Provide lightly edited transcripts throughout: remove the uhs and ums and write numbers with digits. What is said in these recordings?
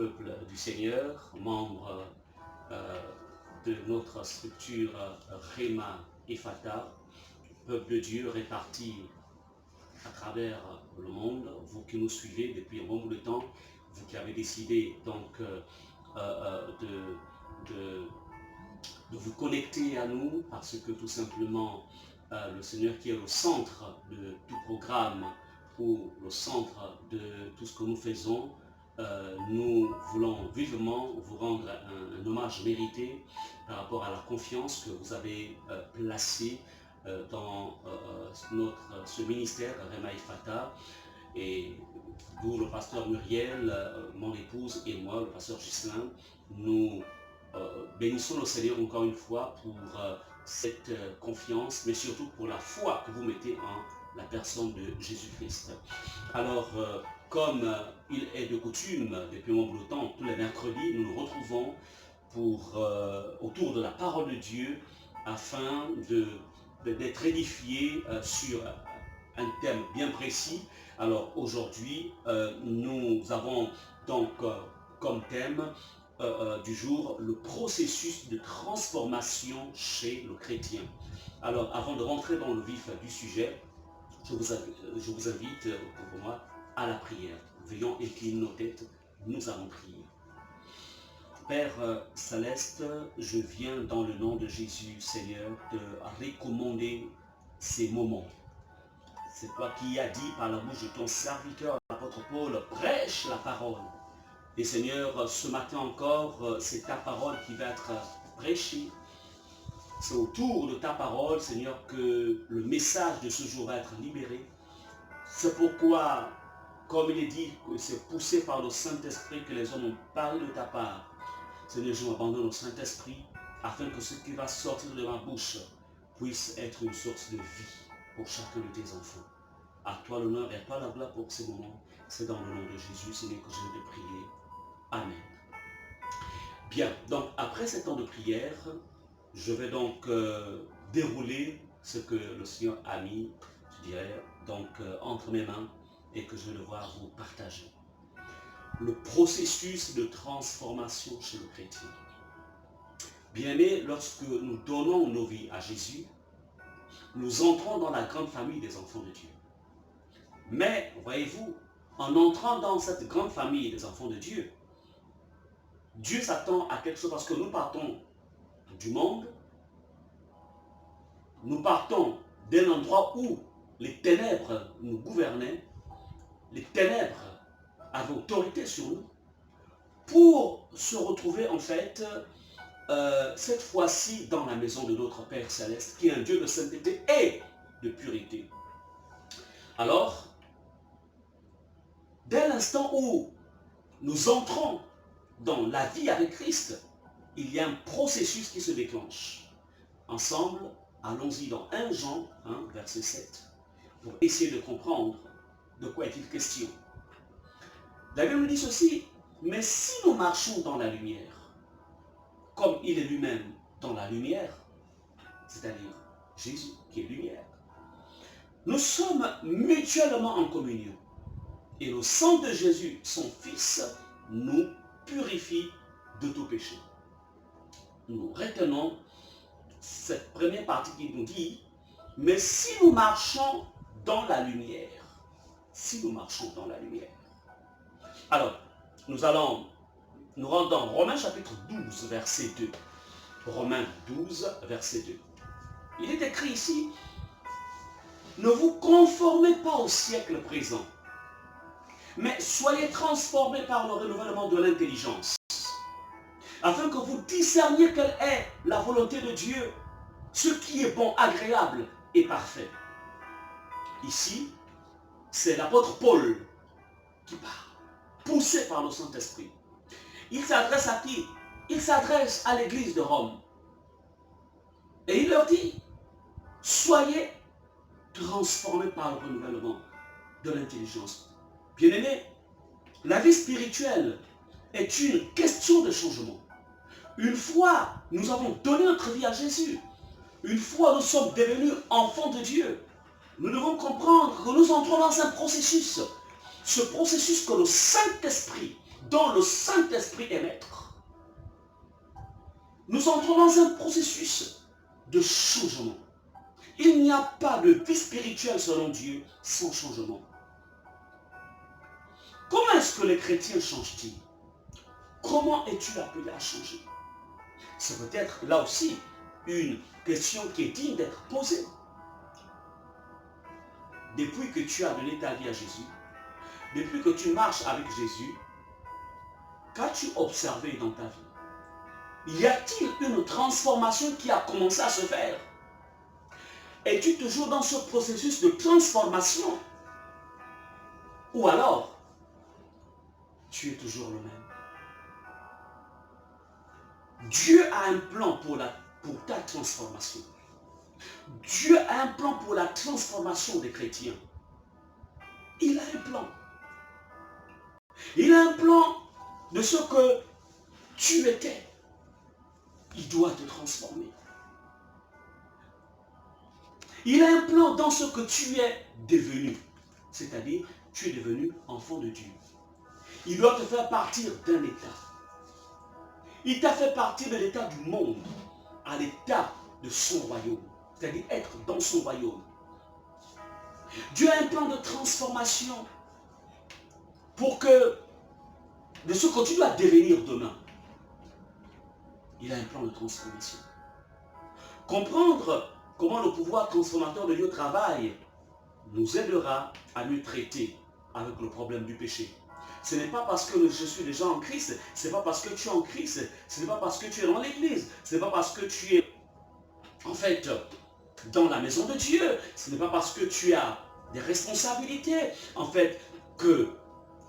peuple du Seigneur, membre de notre structure Rema Ephata, peuple de Dieu réparti à travers le monde, vous qui nous suivez depuis un bon bout de temps, vous qui avez décidé donc de vous connecter à nous, parce que tout simplement le Seigneur qui est le centre de tout programme ou le centre de tout ce que nous faisons, nous voulons vivement vous rendre un hommage mérité par rapport à la confiance que vous avez placée dans ce ministère Rema Ephata, et d'où le pasteur Muriel, mon épouse, et moi, le pasteur Ghislain, nous bénissons le Seigneur encore une fois pour cette confiance, mais surtout pour la foi que vous mettez en la personne de Jésus-Christ. Alors, comme il est de coutume depuis un bon bout de temps, tous les mercredis, nous nous retrouvons autour de la parole de Dieu afin d'être édifiés sur un thème bien précis. Alors aujourd'hui, nous avons donc comme thème du jour le processus de transformation chez le chrétien. Alors avant de rentrer dans le vif du sujet, je vous invite pour moi à la prière. Veillons incliner nos têtes, nous allons prier. Père Céleste, je viens dans le nom de Jésus, Seigneur, te recommander ces moments. C'est toi qui as dit par la bouche de ton serviteur, l'apôtre Paul, prêche la parole. Et Seigneur, ce matin encore, c'est ta parole qui va être prêchée. C'est autour de ta parole, Seigneur, que le message de ce jour va être libéré. C'est pourquoi, comme il est dit, que c'est poussé par le Saint-Esprit que les hommes ont parlé de ta part. Seigneur, je m'abandonne au Saint-Esprit afin que ce qui va sortir de ma bouche puisse être une source de vie pour chacun de tes enfants. À toi l'honneur et à toi la gloire pour ces moments. C'est dans le nom de Jésus, Seigneur, que je vais te prier. Amen. Bien, donc après ce temps de prière, je vais donc dérouler ce que le Seigneur a mis, je dirais, donc entre mes mains et que je vais devoir vous partager. Le processus de transformation chez le chrétien. Bien-aimés, lorsque nous donnons nos vies à Jésus, nous entrons dans la grande famille des enfants de Dieu. Mais, voyez-vous, en entrant dans cette grande famille des enfants de Dieu, Dieu s'attend à quelque chose parce que nous partons du monde, nous partons d'un endroit où les ténèbres nous gouvernaient, les ténèbres avaient autorité sur nous, pour se retrouver en fait, cette fois-ci dans la maison de notre Père Céleste, qui est un Dieu de sainteté et de pureté. Alors, dès l'instant où nous entrons dans la vie avec Christ, il y a un processus qui se déclenche. Ensemble, allons-y dans 1 Jean 1, verset 7, pour essayer de comprendre de quoi est-il question. La Bible nous dit ceci, mais si nous marchons dans la lumière, comme il est lui-même dans la lumière, c'est-à-dire Jésus qui est lumière, nous sommes mutuellement en communion. Et le sang de Jésus, son Fils, nous purifie de tout péché. Nous retenons cette première partie qui nous dit, mais si nous marchons dans la lumière, si nous marchons dans la lumière. Alors, nous allons nous rendre dans Romains chapitre 12, verset 2. Romains 12, verset 2. Il est écrit ici, ne vous conformez pas au siècle présent, mais soyez transformés par le renouvellement de l'intelligence, afin que vous discerniez quelle est la volonté de Dieu, ce qui est bon, agréable et parfait. Ici, c'est l'apôtre Paul qui parle, poussé par le Saint-Esprit. Il s'adresse à qui? Il s'adresse à l'église de Rome. Et il leur dit, soyez transformés par le renouvellement de l'intelligence. Bien-aimés, la vie spirituelle est une question de changement. Une fois nous avons donné notre vie à Jésus, une fois nous sommes devenus enfants de Dieu, nous devons comprendre que nous entrons dans un processus. Ce processus que le Saint-Esprit dont le Saint-Esprit est maître, nous entrons dans un processus de changement. Il n'y a pas de vie spirituelle selon Dieu sans changement. Comment est-ce que les chrétiens changent-ils? Comment es-tu appelé à changer? C'est peut-être là aussi une question qui est digne d'être posée. Depuis que tu as donné ta vie à Jésus, depuis que tu marches avec Jésus, qu'as-tu observé dans ta vie? Y a-t-il une transformation qui a commencé à se faire? Es-tu toujours dans ce processus de transformation? Ou alors, tu es toujours le même? Dieu a un plan pour ta transformation. Dieu a un plan pour la transformation des chrétiens. Il a un plan. Il a un plan de ce que tu étais. Il doit te transformer. Il a un plan dans ce que tu es devenu. C'est-à-dire, tu es devenu enfant de Dieu. Il doit te faire partir d'un état. Il t'a fait partir de l'état du monde à l'état de son royaume. C'est-à-dire être dans son royaume. Dieu a un plan de transformation pour que, de ce que tu dois devenir demain, il a un plan de transformation. Comprendre comment le pouvoir transformateur de Dieu travaille nous aidera à mieux traiter avec le problème du péché. Ce n'est pas parce que je suis déjà en Christ, ce n'est pas parce que tu es en Christ, ce n'est pas parce que tu es dans l'église, ce n'est pas parce que tu es en fait dans la maison de Dieu, ce n'est pas parce que tu as des responsabilités, en fait, que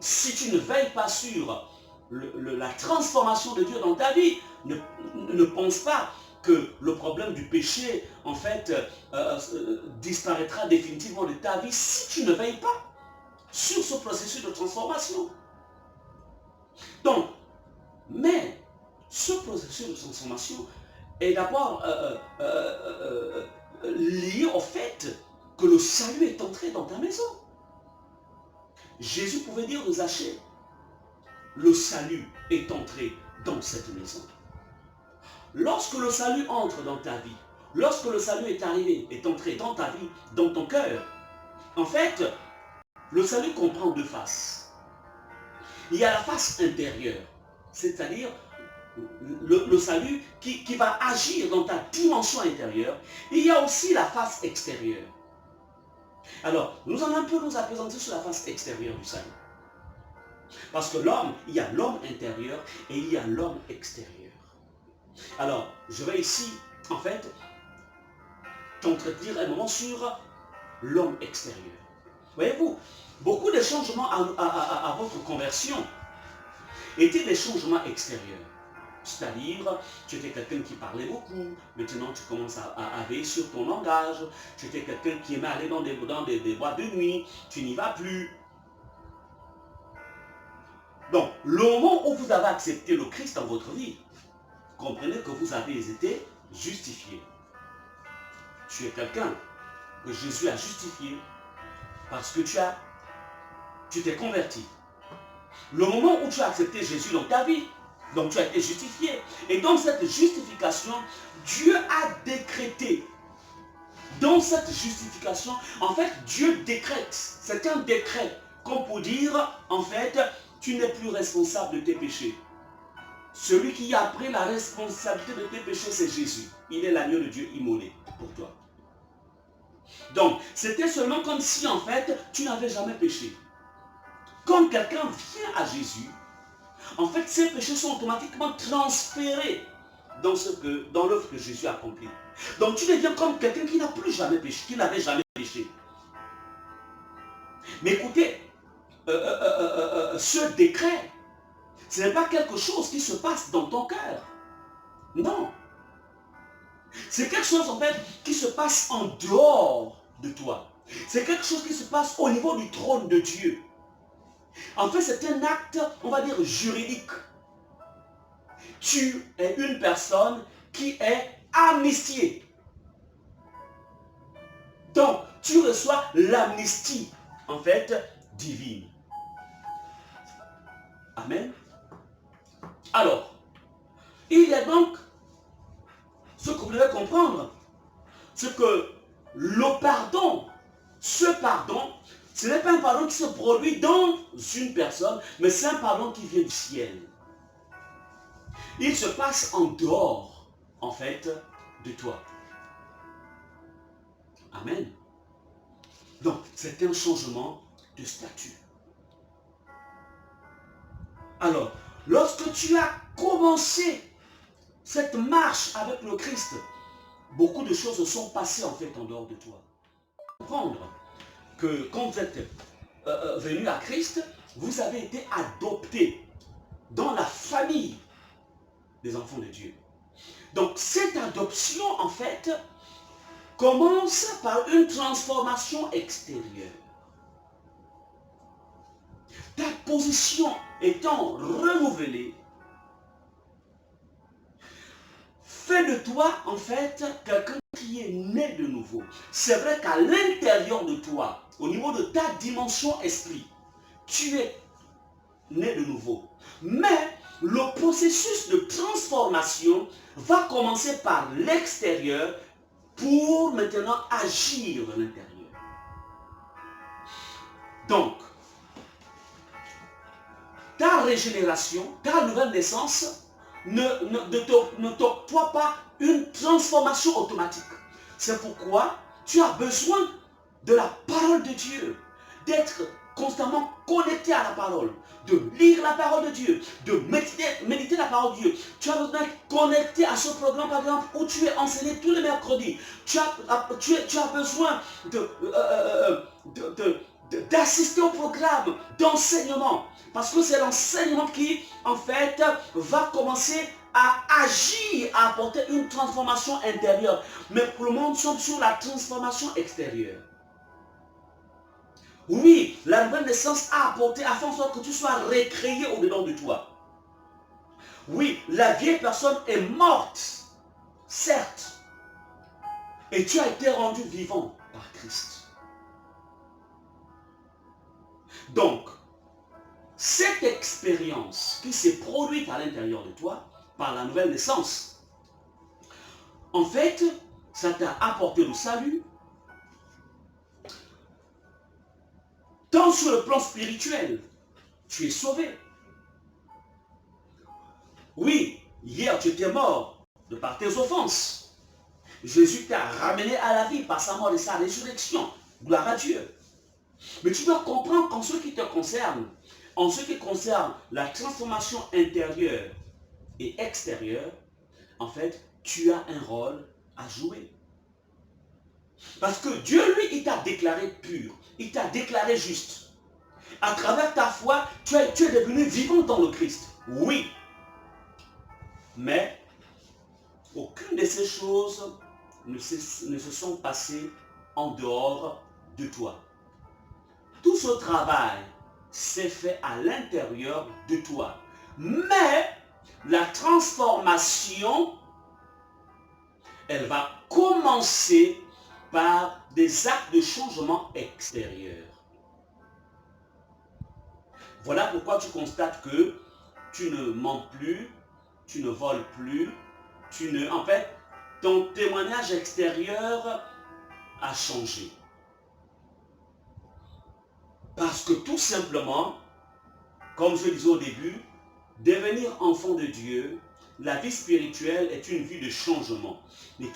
si tu ne veilles pas sur la transformation de Dieu dans ta vie, ne pense pas que le problème du péché, en fait, disparaîtra définitivement de ta vie si tu ne veilles pas sur ce processus de transformation. Donc, mais ce processus de transformation est d'abord lié au fait que le salut est entré dans ta maison. Jésus pouvait dire de Zachée, le salut est entré dans cette maison. Lorsque le salut entre dans ta vie, lorsque le salut est arrivé, est entré dans ta vie, dans ton cœur, en fait, le salut comprend deux faces. Il y a la face intérieure, c'est-à-dire le salut qui va agir dans ta dimension intérieure. Il y a aussi la face extérieure. Alors, nous allons un peu nous appesantir sur la face extérieure du salut. Parce que l'homme, il y a l'homme intérieur et il y a l'homme extérieur. Alors, je vais ici, en fait, t'entretenir un moment sur l'homme extérieur. Voyez-vous, beaucoup de changements à votre conversion étaient des changements extérieurs. C'est-à-dire, tu étais quelqu'un qui parlait beaucoup, maintenant tu commences à veiller sur ton langage, tu étais quelqu'un qui aimait aller dans des boîtes de nuit, tu n'y vas plus. Donc, le moment où vous avez accepté le Christ dans votre vie, comprenez que vous avez été justifié. Tu es quelqu'un que Jésus a justifié parce que tu t'es converti. Le moment où tu as accepté Jésus dans ta vie, donc tu as été justifié. Et dans cette justification, Dieu a décrété. Dans cette justification, en fait, Dieu décrète. C'est un décret comme pour dire, en fait, tu n'es plus responsable de tes péchés. Celui qui a pris la responsabilité de tes péchés, c'est Jésus. Il est l'agneau de Dieu immolé pour toi. Donc, c'était seulement comme si, en fait, tu n'avais jamais péché. Quand quelqu'un vient à Jésus, en fait, ses péchés sont automatiquement transférés dans l'œuvre que Jésus a accomplie. Donc, tu deviens comme quelqu'un qui n'a plus jamais péché, qui n'avait jamais péché. Mais écoutez, ce décret, ce n'est pas quelque chose qui se passe dans ton cœur. Non. C'est quelque chose, en fait, qui se passe en dehors de toi. C'est quelque chose qui se passe au niveau du trône de Dieu. En fait, c'est un acte, on va dire, juridique. Tu es une personne qui est amnistiée. Donc, tu reçois l'amnistie, en fait, divine. Amen. Alors, il y a donc ce que vous devez comprendre, c'est que le pardon, ce pardon, ce n'est pas un pardon qui se produit dans une personne, mais c'est un pardon qui vient du ciel. Il se passe en dehors, en fait, de toi. Amen. Donc, c'est un changement de statut. Alors, lorsque tu as commencé cette marche avec le Christ, beaucoup de choses se sont passées en fait en dehors de toi. Comprendre que quand vous êtes venu à Christ, vous avez été adopté dans la famille des enfants de Dieu. Donc cette adoption en fait commence par une transformation extérieure. Ta position étant renouvelée, fait de toi en fait quelqu'un qui est né de nouveau. C'est vrai qu'à l'intérieur de toi, au niveau de ta dimension esprit, tu es né de nouveau. Mais le processus de transformation va commencer par l'extérieur pour maintenant agir de l'intérieur. Donc, ta régénération, ta nouvelle naissance ne t'octroie pas une transformation automatique. C'est pourquoi tu as besoin de la parole de Dieu, d'être constamment connecté à la parole, de lire la parole de Dieu, de méditer la parole de Dieu. Tu as besoin d'être connecté à ce programme, par exemple, où tu es enseigné tous les mercredis. Tu as besoin d'assister au programme d'enseignement. Parce que c'est l'enseignement qui, en fait, va commencer à agir, à apporter une transformation intérieure. Mais pour le moment, nous sommes sur la transformation extérieure. Oui, la nouvelle naissance a apporté, a fait en sorte que tu sois recréé au-dedans de toi. Oui, la vieille personne est morte, certes. Et tu as été rendu vivant par Christ. Donc, cette expérience qui s'est produite à l'intérieur de toi par la nouvelle naissance, en fait, ça t'a apporté le salut, tant sur le plan spirituel, tu es sauvé. Oui, hier tu étais mort de par tes offenses. Jésus t'a ramené à la vie par sa mort et sa résurrection. Gloire à Dieu. Mais tu dois comprendre qu'en ce qui te concerne, en ce qui concerne la transformation intérieure et extérieure, en fait, tu as un rôle à jouer. Parce que Dieu, lui, il t'a déclaré pur. Il t'a déclaré juste. À travers ta foi, tu es devenu vivant dans le Christ. Oui. Mais aucune de ces choses ne se sont passées en dehors de toi. Tout ce travail s'est fait à l'intérieur de toi. Mais la transformation, elle va commencer par des actes de changement extérieur. Voilà pourquoi tu constates que tu ne mens plus, tu ne voles plus, en fait, ton témoignage extérieur a changé. Parce que tout simplement, comme je disais au début, devenir enfant de Dieu, la vie spirituelle est une vie de changement, mais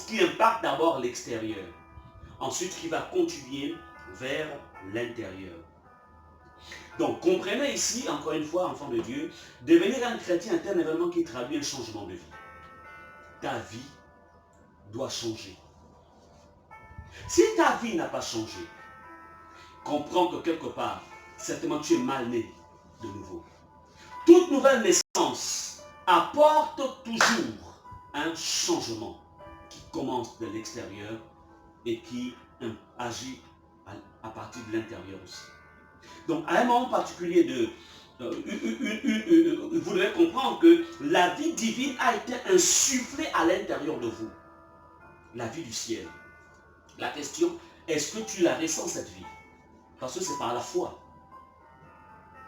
qui impacte d'abord l'extérieur, ensuite qui va continuer vers l'intérieur. Donc comprenez ici, encore une fois, enfant de Dieu, devenir un chrétien est un événement qui traduit un changement de vie. Ta vie doit changer. Si ta vie n'a pas changé, comprends que quelque part, certainement tu es mal né de nouveau. Toute nouvelle naissance apporte toujours un changement qui commence de l'extérieur et qui agit à partir de l'intérieur aussi. Donc à un moment particulier vous devez comprendre que la vie divine a été insufflée à l'intérieur de vous. La vie du ciel. La question, est-ce que tu la ressens cette vie? Parce que c'est par la foi.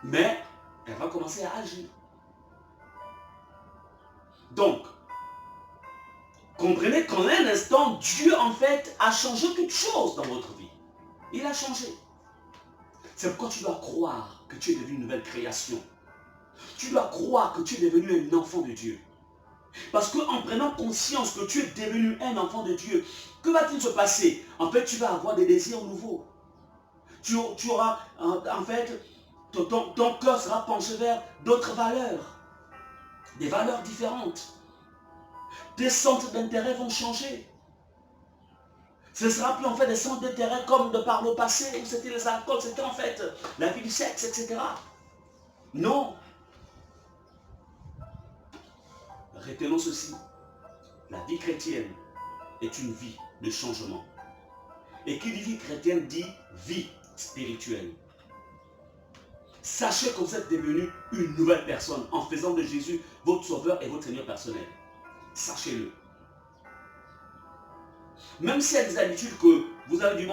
Mais elle va commencer à agir. Donc, comprenez qu'en un instant, Dieu en fait a changé toute chose dans votre vie. Il a changé. C'est pourquoi tu dois croire que tu es devenu une nouvelle création. Tu dois croire que tu es devenu un enfant de Dieu. Parce qu'en prenant conscience que tu es devenu un enfant de Dieu, que va-t-il se passer? En fait, tu vas avoir des désirs nouveaux. Tu auras, en fait, ton cœur sera penché vers d'autres valeurs. Des valeurs différentes. Tes centres d'intérêt vont changer. Ce ne sera plus en fait des centres d'intérêt comme de par le passé, où c'était les alcools, c'était en fait la vie du sexe, etc. Non. Retenons ceci. La vie chrétienne est une vie de changement. Et qui dit vie chrétienne dit vie spirituelle. Sachez que vous êtes devenu une nouvelle personne en faisant de Jésus votre sauveur et votre Seigneur personnel. Sachez-le. Même s'il y a des habitudes que vous avez du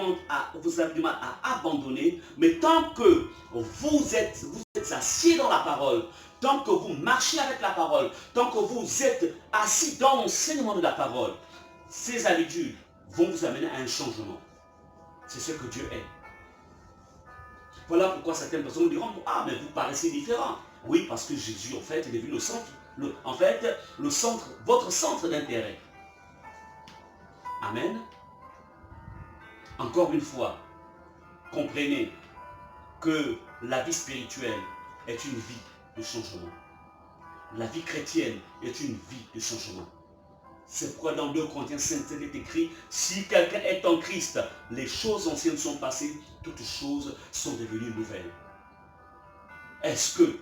mal à abandonner, mais tant que vous êtes assis dans la parole, tant que vous marchez avec la parole, tant que vous êtes assis dans l'enseignement de la parole, ces habitudes vont vous amener à un changement. C'est ce que Dieu est. Voilà pourquoi certaines personnes vous diront, ah mais vous paraissez différent. Oui, parce que Jésus en fait est devenu le centre, votre centre d'intérêt. Amen. Encore une fois, comprenez que la vie spirituelle est une vie de changement. La vie chrétienne est une vie de changement. C'est pourquoi dans 2 Corinthiens 5, il est écrit, si quelqu'un est en Christ, les choses anciennes sont passées, toutes choses sont devenues nouvelles. Est-ce que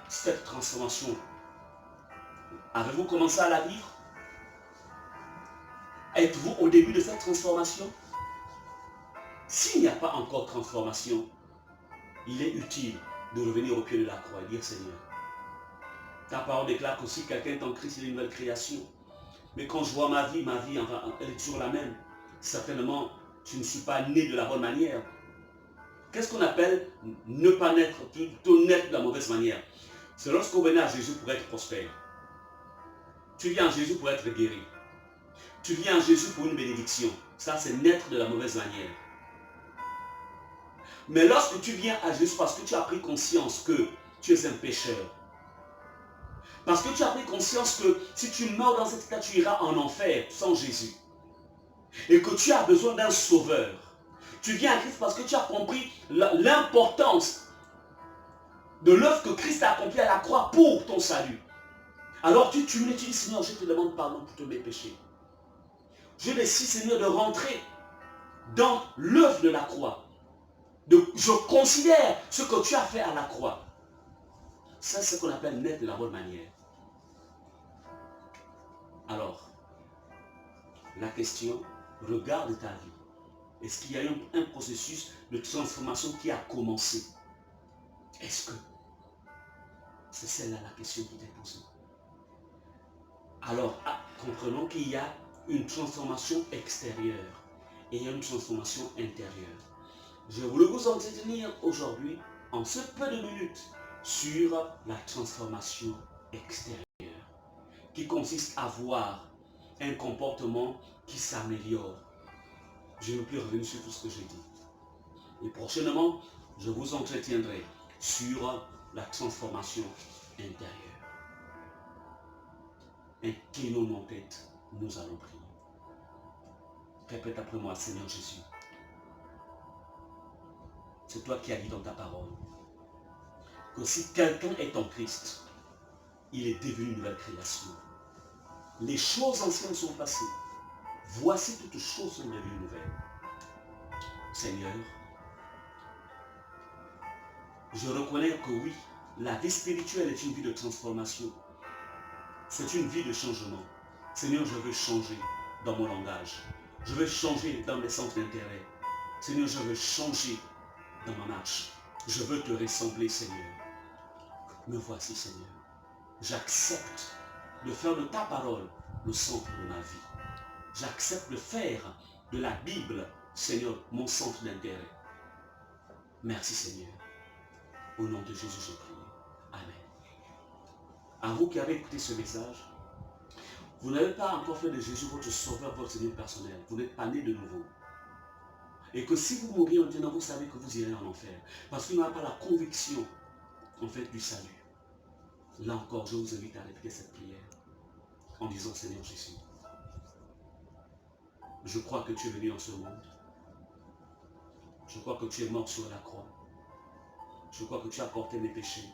cette transformation, avez-vous commencé à la vivre? Êtes-vous au début de cette transformation? S'il n'y a pas encore transformation, il est utile de revenir au pied de la croix et dire Seigneur, ta parole déclare que si quelqu'un est en Christ, il est une nouvelle création. Mais quand je vois ma vie, elle est toujours la même. Certainement, je ne suis pas né de la bonne manière. Qu'est-ce qu'on appelle ne pas naître, plutôt naître de la mauvaise manière? C'est lorsqu'on venait à Jésus pour être prospère. Tu viens à Jésus pour être guéri. Tu viens à Jésus pour une bénédiction. Ça, c'est naître de la mauvaise manière. Mais lorsque tu viens à Jésus parce que tu as pris conscience que tu es un pécheur, parce que tu as pris conscience que si tu meurs dans cet état, tu iras en enfer sans Jésus, et que tu as besoin d'un sauveur, tu viens à Christ parce que tu as compris l'importance de l'œuvre que Christ a accomplie à la croix pour ton salut. Alors tu dis, Seigneur, je te demande pardon pour tous mes péchés. Je décide, Seigneur, de rentrer dans l'œuvre de la croix. Je considère ce que tu as fait à la croix. C'est ce qu'on appelle naître de la bonne manière. Alors, la question, regarde ta vie. Est-ce qu'il y a eu un processus de transformation qui a commencé? Est-ce que c'est celle-là la question qui t'est posée? Alors, comprenons qu'il y a une transformation extérieure et il y a une transformation intérieure. Je voulais vous entretenir aujourd'hui, en ce peu de minutes, sur la transformation extérieure, qui consiste à avoir un comportement qui s'améliore. Je ne veux plus revenir sur tout ce que j'ai dit. Et prochainement, je vous entretiendrai sur la transformation intérieure. Inclinons nos têtes, nous allons prier. Répète après moi, Seigneur Jésus. C'est toi qui as dit dans ta parole que si quelqu'un est en Christ, il est devenu une nouvelle création. Les choses anciennes sont passées. Voici toutes choses sont devenues nouvelles. Seigneur, je reconnais que oui, la vie spirituelle est une vie de transformation. C'est une vie de changement. Seigneur, je veux changer dans mon langage. Je veux changer dans mes centres d'intérêt. Seigneur, je veux changer dans ma marche. Je veux te ressembler, Seigneur. Me voici, Seigneur. J'accepte de faire de ta parole le centre de ma vie. J'accepte de faire de la Bible, Seigneur, mon centre d'intérêt. Merci, Seigneur. Au nom de Jésus, je prie. Amen. À vous qui avez écouté ce message, Vous n'avez pas encore fait de Jésus votre sauveur, votre Seigneur personnel. Vous n'êtes pas né de nouveau. Et que si vous mourriez en disant, vous savez que vous irez en enfer. Parce qu'il n'y a pas la conviction, en fait, du salut. Là encore, je vous invite à répéter cette prière en disant, Seigneur Jésus, je crois que tu es venu dans ce monde. Je crois que tu es mort sur la croix. Je crois que tu as porté mes péchés.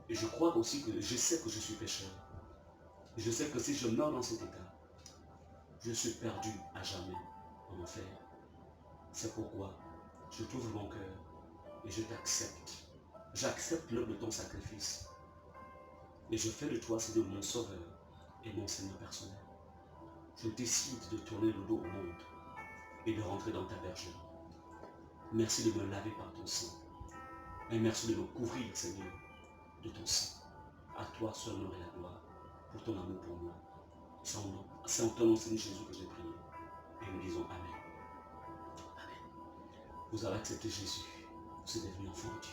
Et je crois aussi que je sais que je suis pécheur. Je sais que si je meurs dans cet état, je suis perdu à jamais en enfer. C'est pourquoi je t'ouvre mon cœur et je t'accepte. J'accepte l'œuvre de ton sacrifice. Et je fais de toi, Seigneur, mon sauveur et mon Seigneur personnel. Je décide de tourner le dos au monde et de rentrer dans ta bergerie. Merci de me laver par ton sang. Et merci de me couvrir, Seigneur, de ton sang. À toi seul l'honneur et la gloire pour ton amour pour moi. C'est en ton nom, Seigneur Jésus, que j'ai prié. Et nous disons Amen. Amen. Vous avez accepté Jésus. Vous êtes devenu enfant de Dieu.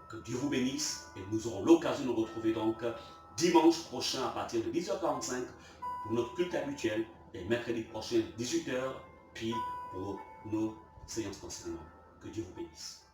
Que Dieu vous bénisse et nous aurons l'occasion de nous retrouver donc dimanche prochain à partir de 10h45 pour notre culte habituel et mercredi prochain 18h puis pour nos séances d'enseignement. Que Dieu vous bénisse.